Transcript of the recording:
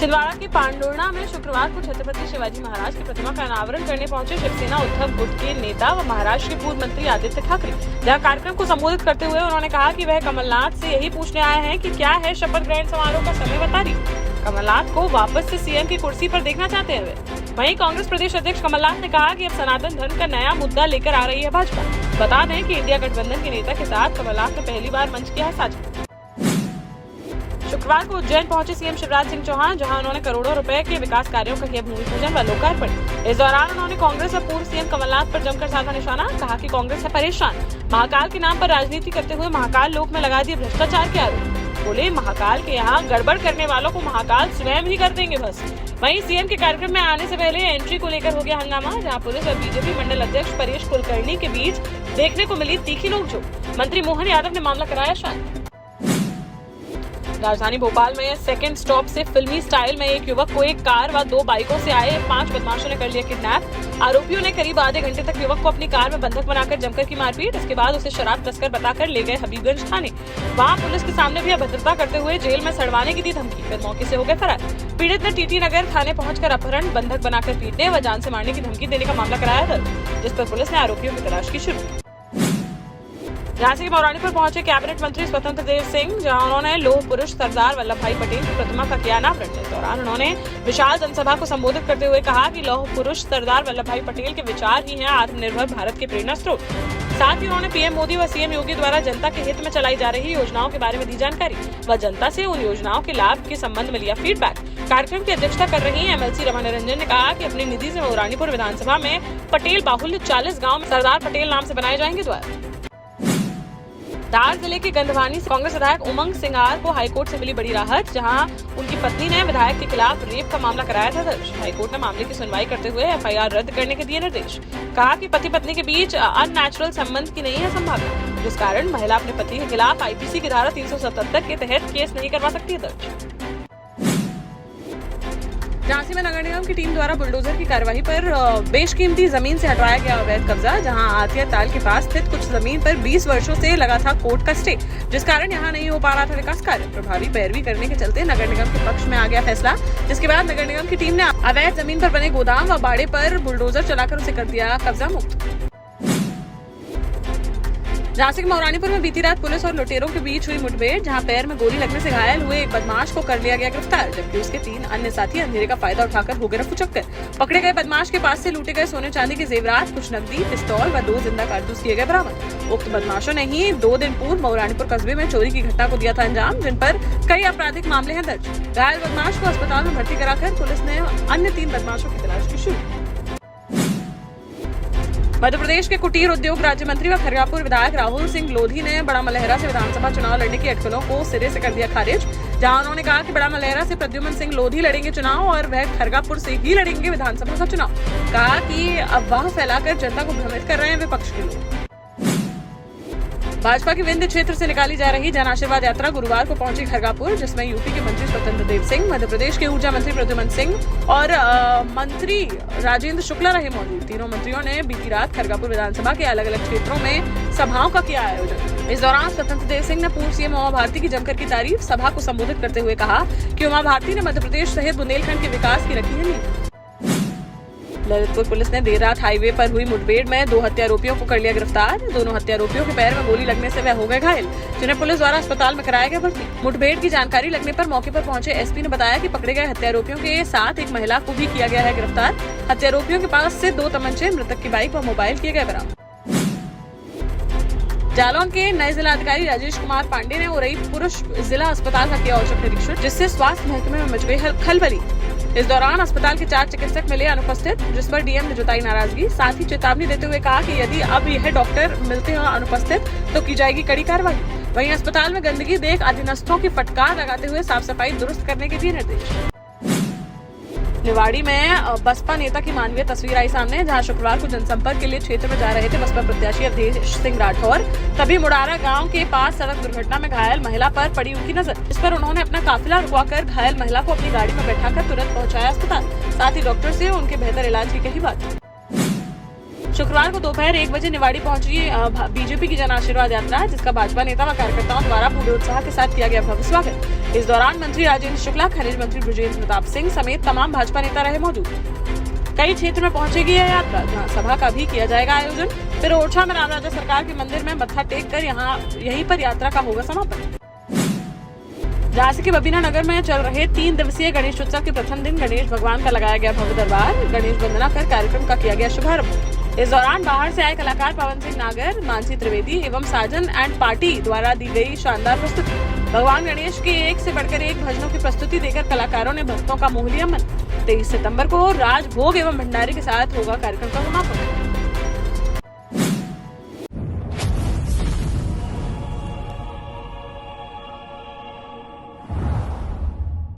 छिंदवाड़ा के पांडुर्णा में शुक्रवार को छत्रपति शिवाजी महाराज की प्रतिमा का अनावरण करने पहुंचे शिवसेना उद्धव गुट के नेता व महाराष्ट्र के पूर्व मंत्री आदित्य ठाकरे। जहां कार्यक्रम को संबोधित करते हुए उन्होंने कहा कि वह कमलनाथ से यही पूछने आए हैं कि क्या है शपथ ग्रहण समारोह का समय बता रही। कमलनाथ को वापस से सीएम की कुर्सी पर देखना चाहते हैं वे। वहीं कांग्रेस प्रदेश अध्यक्ष कमलनाथ ने कहा कि अब सनातन धर्म का नया मुद्दा लेकर आ रही है भाजपा। बता दें कि इंडिया गठबंधन के नेता के साथ कमलनाथ ने पहली बार मंच किया है साझा। शुक्रवार को उज्जैन पहुंचे सीएम शिवराज सिंह चौहान, जहां उन्होंने करोड़ों रुपए के विकास कार्यों का किया भूमि पूजन व लोकार्पण। इस दौरान उन्होंने कांग्रेस व पूर्व सीएम कमलनाथ पर जमकर साधा निशाना। कहा कि कांग्रेस है परेशान, महाकाल के नाम पर राजनीति करते हुए महाकाल लोक में लगा दिए भ्रष्टाचार के आरोप। बोले महाकाल के यहाँ गड़बड़ करने वालों को महाकाल स्वयं ही कर देंगे बस। वहीं सीएम के कार्यक्रम में आने से पहले एंट्री को लेकर हो गया हंगामा, जहां पुलिस और बीजेपी मंडल अध्यक्ष परेश कुलकर्णी के बीच देखने को मिली तीखी नोकझोंक। मंत्री मोहन यादव ने मामला कराया शांत। राजधानी भोपाल में सेकंड स्टॉप से फिल्मी स्टाइल में एक युवक को एक कार व 2 बाइकों से आए 5 बदमाशों ने कर लिया किडनैप। आरोपियों ने करीब आधे घंटे तक युवक को अपनी कार में बंधक बनाकर जमकर की मारपीट। इसके बाद उसे शराब तस्कर बताकर ले गए हबीबगंज थाने। वहां पुलिस के सामने भी अभद्रता करते हुए जेल में सड़वाने की दी धमकी, फिर मौके से हो गए फरार। पीड़ित ने टीटी नगर थाने पहुंचकर अपहरण, बंधक बनाकर पीटने व जान से मारने की धमकी देने का मामला कराया दर्ज, जिस पर पुलिस ने आरोपियों की तलाश की शुरू। झांसी के मौरानी पर पहुंचे कैबिनेट मंत्री स्वतंत्र देव सिंह, जहां उन्होंने लौह पुरुष सरदार वल्लभ भाई पटेल की प्रतिमा का किया अनावरण। इस दौरान उन्होंने विशाल जनसभा को संबोधित करते हुए कहा कि लौह पुरुष सरदार वल्लभ भाई पटेल के विचार ही हैं आत्मनिर्भर भारत के प्रेरणा स्रोत। साथ ही उन्होंने पीएम मोदी व सीएम योगी द्वारा जनता के हित में चलाई जा रही योजनाओं के बारे में दी जानकारी व जनता से उन योजनाओं के लाभ के संबंध में लिया फीडबैक। कार्यक्रम की अध्यक्षता कर रही एमएलसी रमा निरंजन ने कहा कि अपनी निधि से मौरानीपुर विधानसभा में पटेल बाहुल्य 40 गाँव में सरदार पटेल नाम से बनाए जाएंगे द्वार। धार जिले के गंधवानी से कांग्रेस विधायक उमंग सिंगार को हाईकोर्ट से मिली बड़ी राहत, जहां उनकी पत्नी ने विधायक के खिलाफ रेप का मामला कराया था दर्ज। हाईकोर्ट ने मामले की सुनवाई करते हुए एफआईआर रद्द करने के दिए निर्देश। कहा कि पति पत्नी के बीच अननेचुरल संबंध की नहीं है संभावना, जिस कारण महिला अपने पति के खिलाफ आईपीसी की धारा 377 के तहत केस नहीं करवा सकती है दर्ज। झांसी में नगर निगम की टीम द्वारा बुलडोजर की कार्यवाही पर बेशकीमती जमीन से हटवाया गया अवैध कब्जा, जहां आतिया ताल के पास स्थित कुछ जमीन पर 20 वर्षों से लगा था कोर्ट का स्टे, जिस कारण यहां नहीं हो पा रहा था विकास कार्य। प्रभावी पैरवी करने के चलते नगर निगम के पक्ष में आ गया फैसला, जिसके बाद नगर निगम की टीम ने अवैध जमीन पर बने गोदाम व बाड़े पर बुलडोजर चलाकर उसे कर दिया कब्जा मुक्त। झांसी के मौरानीपुर में बीती रात पुलिस और लुटेरों के बीच हुई मुठभेड़, जहां पैर में गोली लगने से घायल हुए एक बदमाश को कर लिया गया गिरफ्तार, जबकि उसके 3 अन्य साथी अंधेरे का फायदा उठाकर हो गए रफूचक्कर। पकड़े गए बदमाश के पास से लूटे गए सोने चांदी के जेवरात, कुछ नकदी, पिस्तौल व 2 जिंदा कारतूस किए गए बरामद। उक्त बदमाशों ने ही 2 दिन पूर्व मौरानीपुर कस्बे में चोरी की घटना को दिया था अंजाम, जिन पर कई आपराधिक मामले हैं दर्ज। घायल बदमाश को अस्पताल में भर्ती कराकर पुलिस ने अन्य 3 बदमाशों की तलाश की शुरू। मध्य प्रदेश के कुटीर उद्योग राज्य मंत्री व खरगापुर विधायक राहुल सिंह लोधी ने बड़ा मलहरा से विधानसभा चुनाव लड़ने की अटकलों को सिरे से कर दिया खारिज, जहां उन्होंने कहा कि बड़ा मलहरा से प्रद्युम्न सिंह लोधी लड़ेंगे चुनाव और वह खरगापुर से ही लड़ेंगे विधानसभा का चुनाव। कहा कि अफवाह फैलाकर जनता को भ्रमित कर रहे हैं विपक्ष के लोग। भाजपा के विंध्य क्षेत्र से निकाली जा रही जन आशीर्वाद यात्रा गुरुवार को पहुंची खरगापुर, जिसमें यूपी के मंत्री स्वतंत्र देव सिंह, मध्य प्रदेश के ऊर्जा मंत्री प्रद्युम्न सिंह और मंत्री राजेंद्र शुक्ला रहे मौजूद। तीनों मंत्रियों ने बीती रात खरगापुर विधानसभा के अलग अलग क्षेत्रों में सभाओं का किया आयोजन। इस दौरान स्वतंत्र देव सिंह ने पूर्व सीएम उमा भारती की जमकर की तारीफ। सभा को संबोधित करते हुए कहा कि उमा भारती ने मध्य प्रदेश सहित बुंदेलखंड के विकास की रखी है नींव। ललितपुर पुलिस ने देर रात हाईवे पर हुई मुठभेड़ में 2 हत्यारोपियों को कर लिया गिरफ्तार। दोनों हत्यारोपियों के पैर में गोली लगने से वह हो गए घायल, जिन्हें पुलिस द्वारा अस्पताल में कराया गया भर्ती। मुठभेड़ की जानकारी लगने पर मौके पर पहुंचे एसपी ने बताया कि पकड़े गए हत्यारोपियों के साथ एक महिला को भी किया गया है गिरफ्तार। हत्यारोपियों के पास से 2 तमंचे, मृतक की बाइक व मोबाइल किए गए बरामद। जालौन के नए जिलाधिकारी राजेश कुमार पांडे ने उरई पुरुष जिला अस्पताल का किया औचक निरीक्षण, जिससे स्वास्थ्य महकमे में मच गई खलबली। इस दौरान अस्पताल के 4 चिकित्सक मिले अनुपस्थित, जिस पर डीएम ने जताई नाराजगी। साथ ही चेतावनी देते हुए कहा कि यदि अब यह डॉक्टर मिलते हैं अनुपस्थित तो की जाएगी कड़ी कार्रवाई। वहीं अस्पताल में गंदगी देख अधीनस्थों की फटकार लगाते हुए साफ सफाई दुरुस्त करने के दिए निर्देश। निवाड़ी में बसपा नेता की मानवीय तस्वीर आई सामने, जहां शुक्रवार को जनसंपर्क के लिए क्षेत्र में जा रहे थे बसपा प्रत्याशी अवधेश सिंह राठौर। तभी मुड़ारा गांव के पास सड़क दुर्घटना में घायल महिला पर पड़ी उनकी नजर। इस पर उन्होंने अपना काफिला रुकवाकर घायल महिला को अपनी गाड़ी में बैठाकर तुरंत पहुंचाया अस्पताल। साथ ही डॉक्टर से उनके बेहतर इलाज की कही बात। शुक्रवार को दोपहर 1 बजे निवाड़ी पहुंची बीजेपी की जन आशीर्वाद यात्रा, जिसका भाजपा नेता व कार्यकर्ताओं द्वारा पूरे उत्साह के साथ किया गया भव्य स्वागत। इस दौरान मंत्री राजेंद्र शुक्ला, खनिज मंत्री बृजेंद्र प्रताप सिंह समेत तमाम भाजपा नेता रहे मौजूद। कई क्षेत्र में पहुंचेगी यह यात्रा, जहां सभा का भी किया जाएगा आयोजन। फिर ओरछा में रामराजा सरकार के मंदिर में मत्था टेक कर यहीं पर यात्रा का होगा समापन। झांसी के बबीना नगर में चल रहे 3 दिवसीय गणेश उत्सव के प्रथम दिन गणेश भगवान का लगाया गया भव्य दरबार, गणेश वंदना कर कार्यक्रम का किया गया शुभारंभ। इस दौरान बाहर से आए कलाकार पवन सिंह नागर, मानसी त्रिवेदी एवं साजन एंड पार्टी द्वारा दी गई शानदार प्रस्तुति। भगवान गणेश के एक से बढ़कर एक भजनों की प्रस्तुति देकर कलाकारों ने भक्तों का मोह लिया मन। 23 सितंबर को राजभोग एवं भंडारे के साथ होगा कार्यक्रम का समापन।